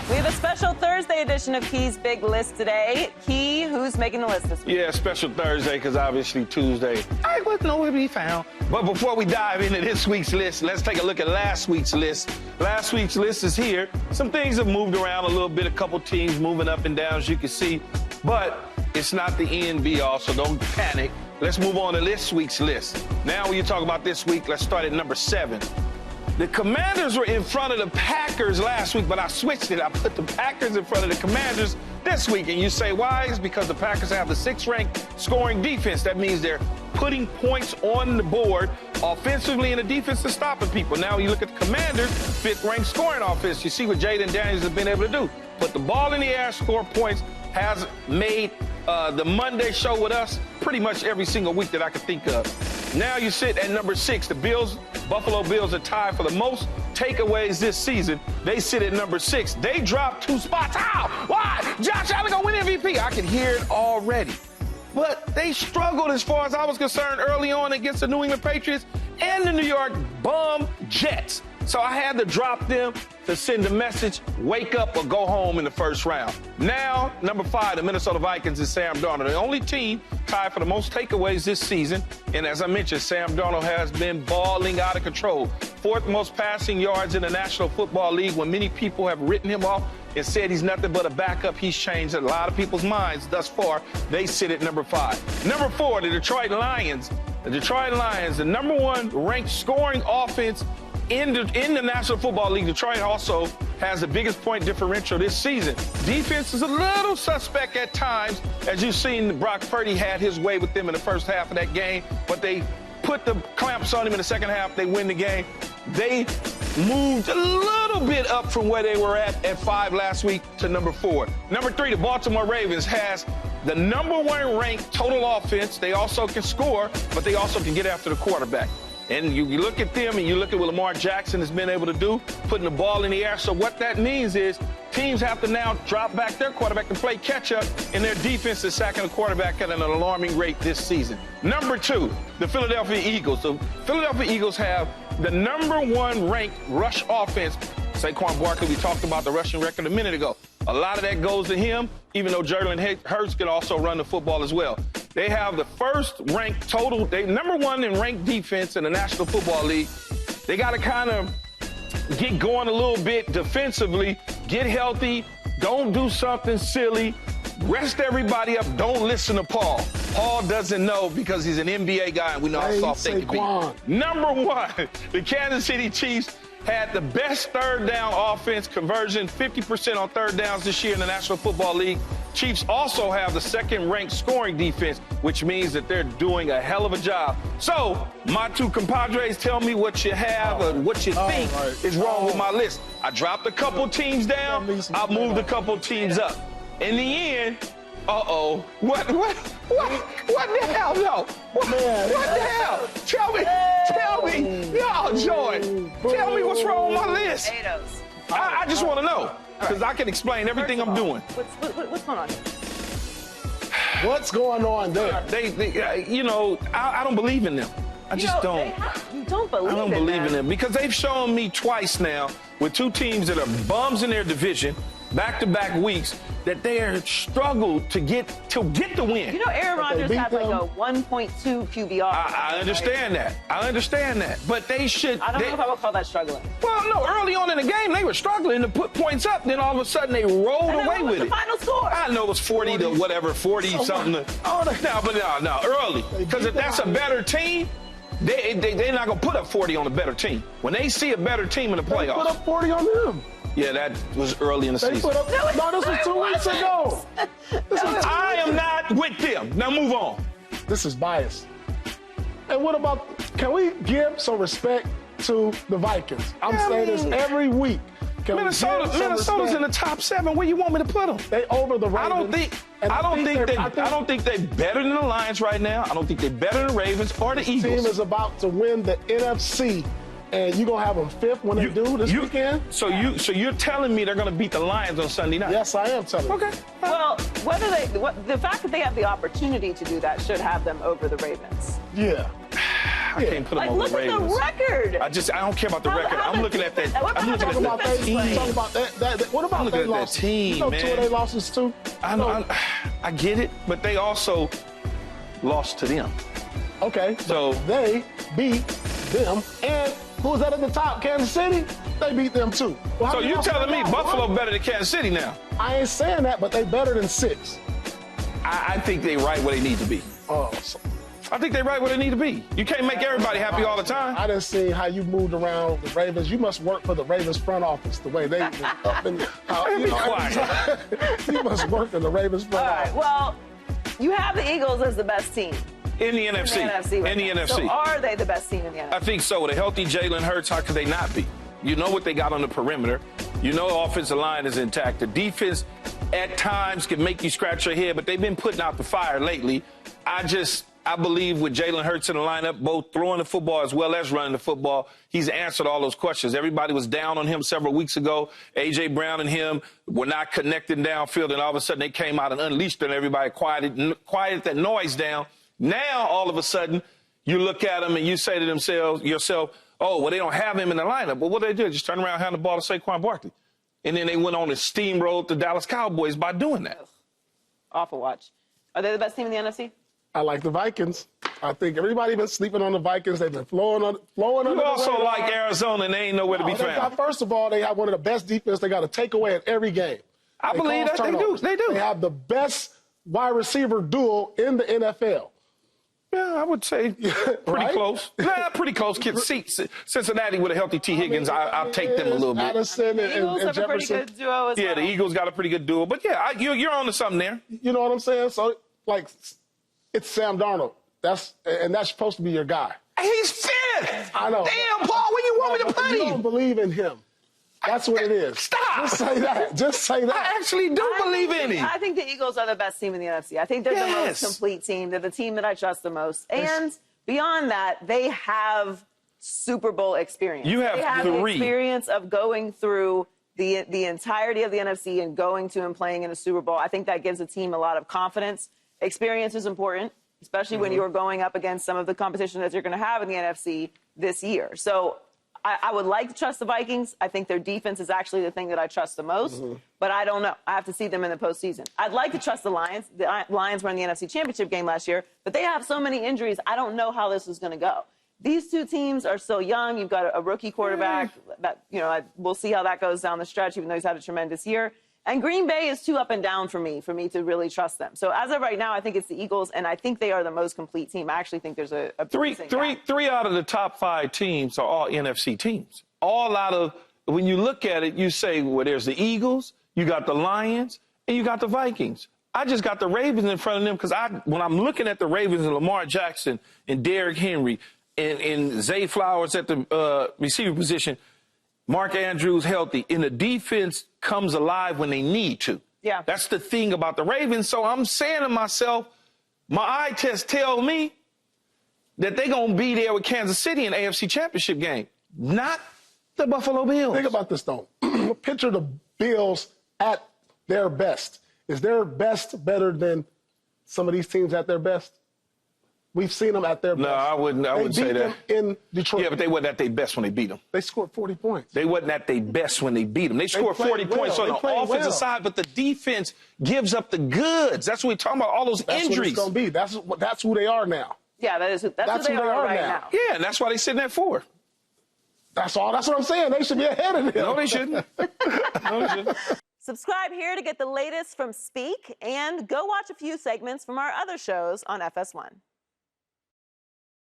We have a special Thursday edition of Key's Big List today. Key, who's making the list this week? Yeah, special Thursday, because obviously Tuesday, I wasn't nowhere to be found. But before we dive into this week's list, let's take a look at last week's list. Last week's list is here. Some things have moved around a little bit, a couple teams moving up and down, as you can see. But it's not the end be all, so don't panic. Let's move on to this week's list. Now, when you talk about this week, let's start at number 7. The Commanders were in front of the Packers last week, but I switched it. I put the Packers in front of the Commanders this week. And you say, why? It's because the Packers have the 6th-ranked scoring defense. That means they're putting points on the board offensively, and the defense is stopping people. Now you look at the Commanders, 5th-ranked scoring offense. You see what Jaden Daniels has been able to do. Put the ball in the air, score points, has made the Monday show with us pretty much every single week that I could think of. Now you sit at number 6. The Buffalo Bills are tied for the most takeaways this season. They sit at number 6. They dropped 2 spots. How? Why? Josh Allen gonna win MVP. I can hear it already. But they struggled as far as I was concerned early on against the New England Patriots and the New York bum Jets. So I had to drop them to send a message, wake up or go home in the first round. Now, number 5, the Minnesota Vikings is Sam Darnold, the only team tied for the most takeaways this season. And as I mentioned, Sam Darnold has been balling out of control. 4th most passing yards in the National Football League. When many people have written him off and said he's nothing but a backup, he's changed a lot of people's minds thus far. They sit at number 5. Number 4, the Detroit Lions. The Detroit Lions, the number 1 ranked scoring offense in the National Football League. Detroit also has the biggest point differential this season. Defense is a little suspect at times. As you've seen, Brock Purdy had his way with them in the first half of that game, but they put the clamps on him in the second half. They win the game. They moved a little bit up from where they were at 5 last week to number 4. Number 3, the Baltimore Ravens has the number 1 ranked total offense. They also can score, but they also can get after the quarterback. And you look at them and you look at what Lamar Jackson has been able to do, putting the ball in the air. So what that means is teams have to now drop back their quarterback and play catch-up, and their defense is sacking the quarterback at an alarming rate this season. Number 2, the Philadelphia Eagles. The Philadelphia Eagles have the number 1 ranked rush offense. Saquon Barkley, we talked about the rushing record a minute ago. A lot of that goes to him, even though Jalen Hurts can also run the football as well. They have the 1st ranked total. They number 1 in ranked defense in the National Football League. They got to kind of get going a little bit defensively, get healthy, don't do something silly, rest everybody up, don't listen to Paul. Paul doesn't know because he's an NBA guy and we know how soft they can be. Number 1, the Kansas City Chiefs had the best 3rd down offense conversion, 50% on 3rd downs this year in the National Football League. Chiefs also have the 2nd ranked scoring defense, which means that they're doing a hell of a job. So my 2 compadres, tell me what you have or what you think is wrong with my list. I dropped a couple teams down. I moved a couple teams up. In the end, what the hell? No. What the hell? Tell me. Y'all, Joy, tell me what's wrong with my list. I just want to know, because I can explain everything I'm doing. What's going on? What's going on there? I don't believe in them. I just don't. You don't believe in them? I don't believe in them because they've shown me twice now with 2 teams that are bums in their division, back-to-back weeks, that they are struggled to get the win. You know, Aaron Rodgers had like a 1.2 QBR. I understand that. I understand that. But they should. I don't know if I would call that struggling. Well, no, early on in the game, they were struggling to put points up. Then all of a sudden, they rolled away with it. The final score? I know it was 40 to whatever, 40 something. No, early. Because if that's a better team, they're not going to put up 40 on a better team. When they see a better team in the playoffs. They put up 40 on them. Yeah, that was early in the season. No, this was 2 weeks ago. I am not with them. Now move on. This is bias. And what about, can we give some respect to the Vikings? I'm saying this every week. Minnesota's in the top 7. Where you want me to put them? They over the Ravens. I don't think they're better than the Lions right now. I don't think they're better than the Ravens or the Eagles. The team is about to win the NFC. And you're going to have them 5th when they do this weekend? So you're telling me they're going to beat the Lions on Sunday night? Yes, I am telling you. Okay. Well, the fact that they have the opportunity to do that should have them over the Ravens. Yeah. I can't put them Like, over look the at the Ravens. record. I don't care about the record. I'm looking at that. I'm looking Talk about at that team. talk about that. What about looking their at that losses? team, you know, man. 2 of their losses too. I get it, but they also lost to them. Okay. So they beat them, and who's that at the top? Kansas City. They beat them too. Well, So you're telling me Buffalo better than Kansas City now? I ain't saying that, but they better than 6. I think they right where they need to be. Oh, I think they right where they need to be. You can't make everybody happy all the time. I didn't see how you moved around the Ravens. You must work for the Ravens front office the way they went up and Be quiet. You must work in the Ravens front All right, office. well, you have the Eagles as the best team In the NFC. right now. NFC. So are they the best team in the NFC? I think so. With a healthy Jalen Hurts, how could they not be? You know what they got on the perimeter. You know the offensive line is intact. The defense at times can make you scratch your head, but they've been putting out the fire lately. I believe with Jalen Hurts in the lineup, both throwing the football as well as running the football, he's answered all those questions. Everybody was down on him several weeks ago. A.J. Brown and him were not connecting downfield, and all of a sudden they came out and unleashed on everybody, quieted that noise down. Now, all of a sudden, you look at them and you say to yourself, oh, well, they don't have him in the lineup. But what they did, just turn around and hand the ball to Saquon Barkley. And then they went on and steamrolled the Dallas Cowboys by doing that. Awful watch. Are they the best team in the NFC? I like the Vikings. I think everybody been sleeping on the Vikings. They've been flowing under You also the radar. like Arizona, and they ain't nowhere to be found. First of all, they have one of the best defense. They got a takeaway in every game. I believe that they do. They do. They have the best wide receiver duo in the NFL. Yeah, I would say pretty Right? close. Nah, pretty close. Cincinnati with a healthy T. Higgins, I'll take them a little bit. Addison The Eagles and have a pretty Jefferson. good duo as well. Yeah, the Eagles got a pretty good duo. But, yeah, you're on to something there. You know what I'm saying? So, like, it's Sam Darnold. That's supposed to be your guy. He's fit. I know. Damn, Paul, when you want me to But you play? don't believe in him. That's what it is. Stop. Just say that. Just say that. I actually do believe in him. I think the Eagles are the best team in the NFC. I think they're the Yes. most complete team. They're the team that I trust the most. And beyond that, they have Super Bowl experience. You have they have three. the experience of going through the entirety of the NFC and going to and playing in a Super Bowl. I think that gives a team a lot of confidence. Experience is important, especially when you are going up against some of the competition that you're going to have in the NFC this year. So I would like to trust the Vikings. I think their defense is actually the thing that I trust the most, but I don't know. I have to see them in the postseason. I'd like to trust the Lions. The Lions were in the NFC Championship game last year, but they have so many injuries. I don't know how this is going to go. These two teams are so young. You've got a rookie quarterback. That we'll see how that goes down the stretch, even though he's had a tremendous year. And Green Bay is too up and down for me to really trust them. So as of right now, I think it's the Eagles, and I think they are the most complete team. I actually think there's a Three out of the top 5 teams are all NFC teams. All out of, when you look at it, you say, well, there's the Eagles, you got the Lions, and you got the Vikings. I just got the Ravens in front of them because when I'm looking at the Ravens and Lamar Jackson and Derrick Henry and Zay Flowers at the receiver position, Mark Andrews healthy, and the defense comes alive when they need to. Yeah. That's the thing about the Ravens. So I'm saying to myself, my eye test tell me that they're going to be there with Kansas City in the AFC Championship game, not the Buffalo Bills. Think about this, though. Picture the Bills at their best. Is their best better than some of these teams at their best? We've seen them at their best. No, I wouldn't say that. In Detroit. Yeah, but they wasn't at their best when they beat them. They scored 40 points. They wasn't at their best when they beat them. They scored 40 points on the offensive side, but the defense gives up the goods. That's what we're talking about, all those injuries. That's what it's going to be. That's who they are now. Yeah, that's who they are right now. Yeah, and that's why they're sitting at 4. That's all. That's what I'm saying. They should be ahead of them. No, they shouldn't. No, they shouldn't. Subscribe here to get the latest from Speak, and go watch a few segments from our other shows on FS1.